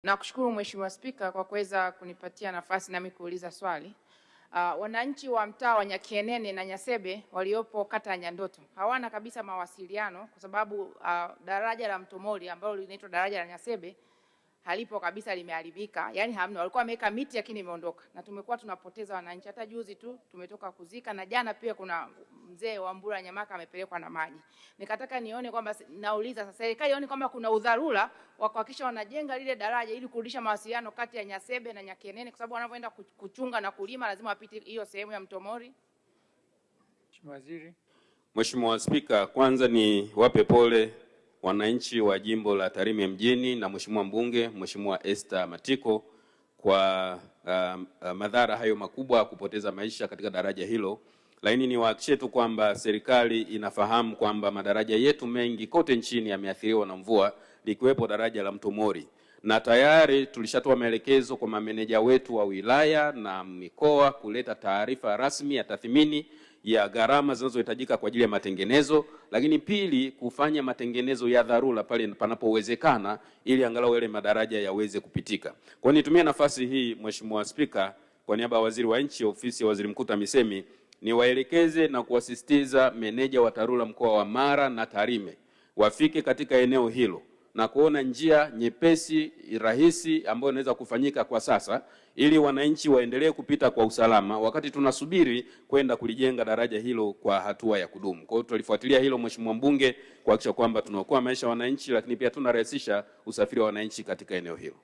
Nakushukuru Mheshimiwa Spika kwa kuweza kunipatia nafasi nami kuuliza swali. Wananchi wa mtaa wa Nyakienene na Nyasebe waliopo kata ya Nyandoto hawana kabisa mawasiliano kwa sababu daraja la Mtomoli ambalo linaitwa daraja la Nyasebe halipo kabisa, limeharibika. Yaani hamna, walikuwa wameweka miti lakini imeondoka. Na tumekuwa tunapoteza wananchi. Hata juzi tu tumetoka kuzika na jana pia kuna mzee wa Mbura Nyamaka amepelekwa na maji. Nikataka nione kwamba, nauliza sasa, serikali ione kwamba kuna udharura wa kuhakikisha wanajenga lile daraja ili kurudisha mawasiliano kati ya Nyasebe na Nyakienene, kwa sababu wanapoenda kuchunga na kulima lazima wapite hiyo sehemu ya Mtomoli. Mheshimiwa Waziri. Mheshimiwa Spika, kwanza ni wape pole wananchi wa jimbo la Tarime mjini na Mheshimiwa mbunge Mheshimiwa Esther Matiko kwa madhara hayo makubwa kupoteza maisha katika daraja hilo. Lakini niwahakikishie tu kwamba serikali inafahamu kwamba madaraja yetu mengi kote nchini yameathiriwa na mvua, likiwepo daraja la Mtomoli. Na tayari tulishatoa maelekezo kwa mameneja wetu wa wilaya na mikoa kuleta taarifa rasmi ya tathmini ya gharama zinazohitajika kwa ajili ya matengenezo, lakini pili kufanya matengenezo ya dharura pale panapowezekana ili angalau yale madaraja yaweze kupitika. Kwa nitumie nafasi hii Mheshimiwa Spika, kwa niaba ya Waziri wa Nchi, Ofisi ya Waziri Mkuu TAMISEMI, niwaelekeze na kuwasisitiza meneja wa TARURA mkoa wa Mara na Tarime wafike katika eneo hilo na kuona njia nyepesi rahisi ambayo inaweza kufanyika kwa sasa ili wananchi waendelee kupita kwa usalama wakati tunasubiri kwenda kulijenga daraja hilo kwa hatua ya kudumu. Kwa hiyo tulifuatilia hilo Mheshimiwa mbunge kuhakikisha kwamba tunaokoa maisha ya wananchi, lakini pia tunarahisisha usafiri wa wananchi katika eneo hilo.